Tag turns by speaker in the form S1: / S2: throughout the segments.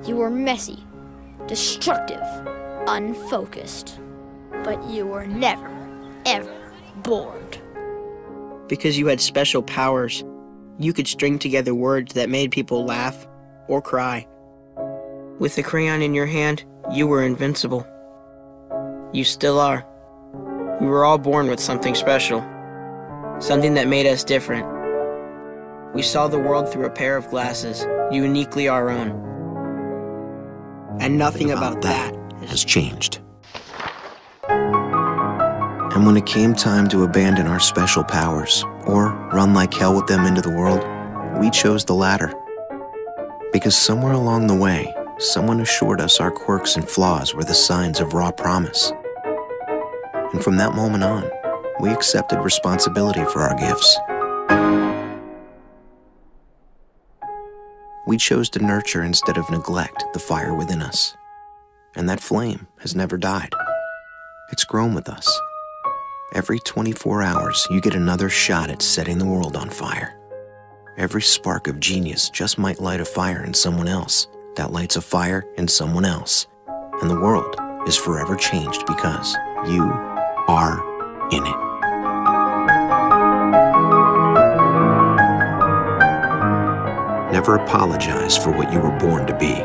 S1: You were messy, destructive, unfocused. But you were never, ever bored.
S2: Because you had special powers, you could string together words that made people laugh or cry. With a crayon in your hand, you were invincible. You still are. We were all born with something special, something that made us different. We saw the world through a pair of glasses, uniquely our own. And nothing about that
S3: has changed. And when it came time to abandon our special powers, or run like hell with them into the world, we chose the latter. Because somewhere along the way, someone assured us our quirks and flaws were the signs of raw promise. And from that moment on, we accepted responsibility for our gifts. We chose to nurture instead of neglect the fire within us. And that flame has never died. It's grown with us. Every 24 hours, you get another shot at setting the world on fire. Every spark of genius just might light a fire in someone else. That lights a fire in someone else. And the world is forever changed because you are in it. Never apologize for what you were born to be.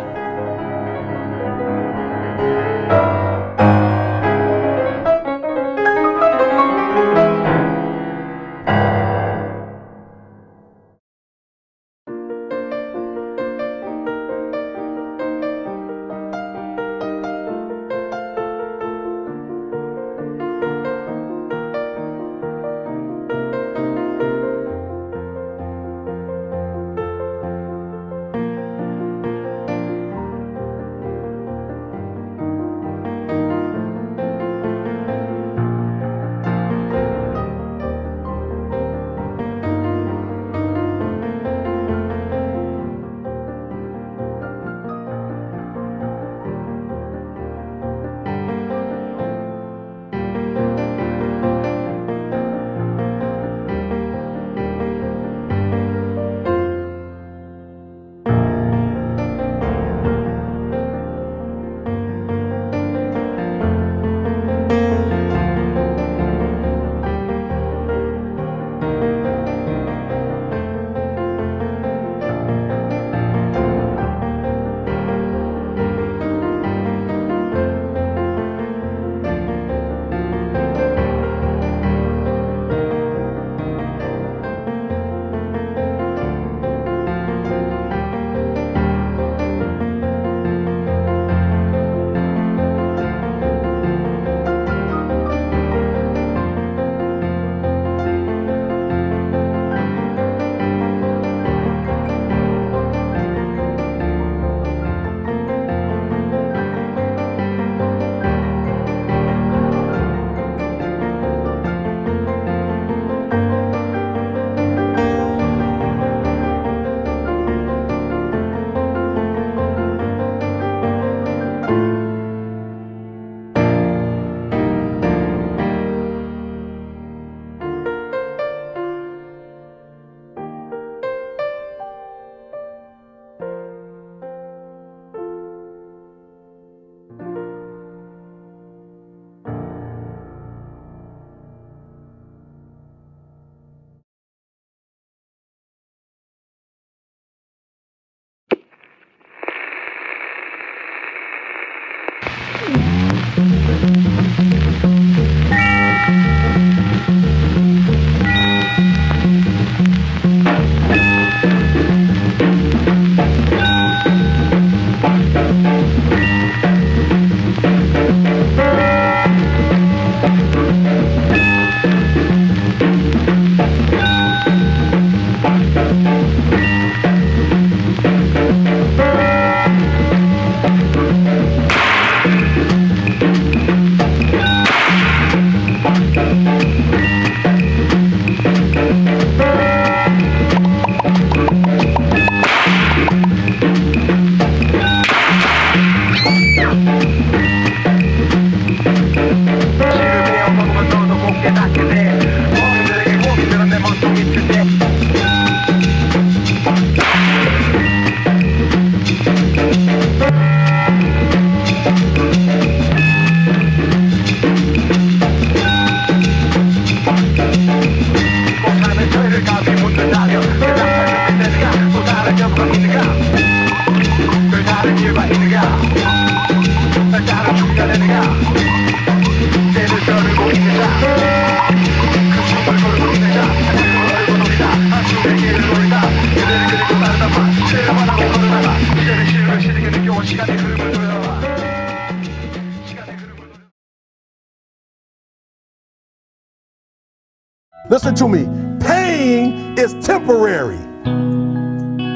S4: Listen to me, pain is temporary.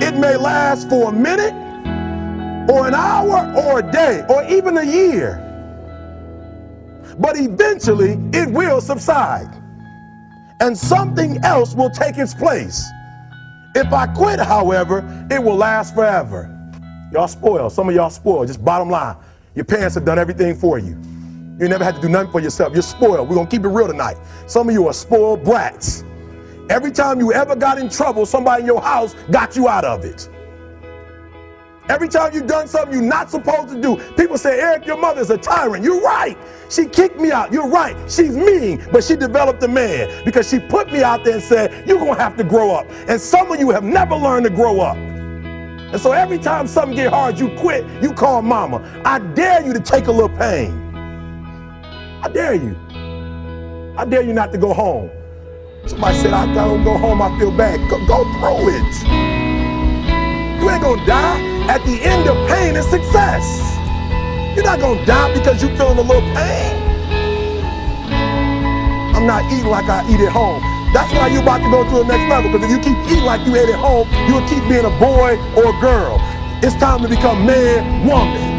S4: It may last for a minute, or an hour, or a day, or even a year. But eventually, it will subside, and something else will take its place. If I quit, however, it will last forever. Y'all spoiled. Some of y'all spoiled. Just bottom line. Your parents have done everything for you. You never had to do nothing for yourself. You're spoiled. We're going to keep it real tonight. Some of you are spoiled brats. Every time you ever got in trouble, somebody in your house got you out of it. Every time you've done something you're not supposed to do, people say, Eric, your mother's a tyrant. You're right. She kicked me out. You're right. She's mean, but she developed a man because she put me out there and said, you're going to have to grow up. And some of you have never learned to grow up. And so every time something get hard, you quit, you call mama. I dare you to take a little pain. I dare you. I dare you not to go home. Somebody said, I don't go home, I feel bad. Go through it. You ain't gonna die. At the end of pain is success. You're not gonna die because you're feeling a little pain. I'm not eating like I eat at home. That's why you're about to go to the next level, because if you keep eating like you ate at home, you'll keep being a boy or a girl. It's time to become man, woman.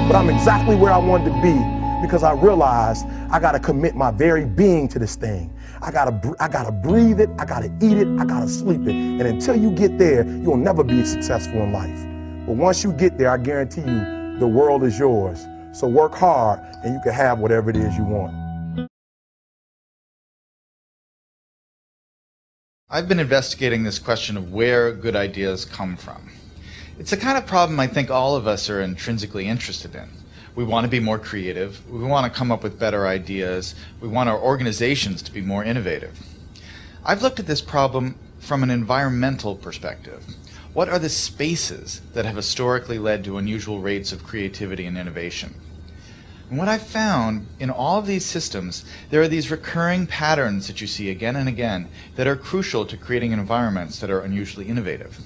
S4: But I'm exactly where I wanted to be because I realized I gotta commit my very being to this thing. I gotta breathe it, I gotta eat it, I gotta sleep it. And until you get there, you'll never be successful in life. But once you get there, I guarantee you, the world is yours. So work hard and you can have whatever it is you want.
S5: I've been investigating this question of where good ideas come from. It's the kind of problem I think all of us are intrinsically interested in. We want to be more creative, we want to come up with better ideas, we want our organizations to be more innovative. I've looked at this problem from an environmental perspective. What are the spaces that have historically led to unusual rates of creativity and innovation? And what I've found in all of these systems, there are these recurring patterns that you see again and again that are crucial to creating environments that are unusually innovative.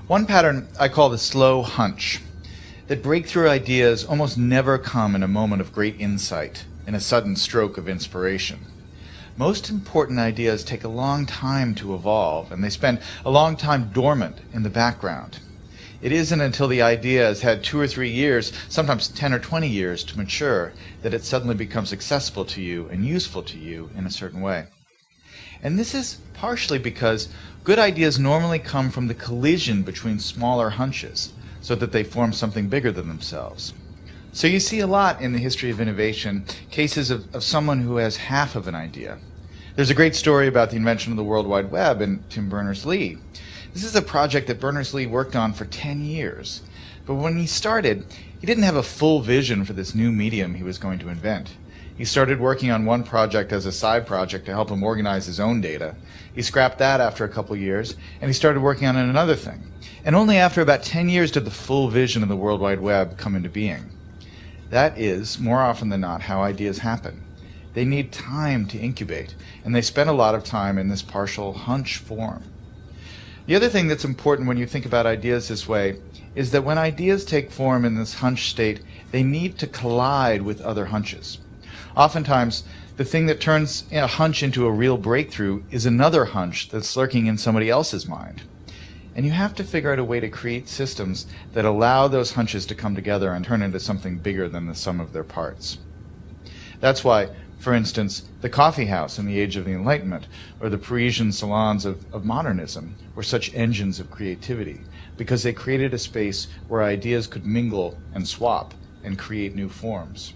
S5: One pattern I call the slow hunch, that breakthrough ideas almost never come in a moment of great insight, in a sudden stroke of inspiration. Most important ideas take a long time to evolve, and they spend a long time dormant in the background. It isn't until the idea has had 2 or 3 years, sometimes 10 or 20 years to mature, that it suddenly becomes accessible to you and useful to you in a certain way. And this is partially because good ideas normally come from the collision between smaller hunches, so that they form something bigger than themselves. So you see a lot in the history of innovation, cases of someone who has half of an idea. There's a great story about the invention of the World Wide Web and Tim Berners-Lee. This is a project that Berners-Lee worked on for 10 years. But when he started, he didn't have a full vision for this new medium he was going to invent. He started working on one project as a side project to help him organize his own data. He scrapped that after a couple years, and he started working on another thing. And only after about 10 years did the full vision of the World Wide Web come into being. That is, more often than not, how ideas happen. They need time to incubate, and they spend a lot of time in this partial hunch form. The other thing that's important when you think about ideas this way is that when ideas take form in this hunch state, they need to collide with other hunches. Oftentimes, the thing that turns a hunch into a real breakthrough is another hunch that's lurking in somebody else's mind. And you have to figure out a way to create systems that allow those hunches to come together and turn into something bigger than the sum of their parts. That's why, for instance, the coffee house in the age of the Enlightenment, or the Parisian salons of modernism, were such engines of creativity, because they created a space where ideas could mingle and swap and create new forms.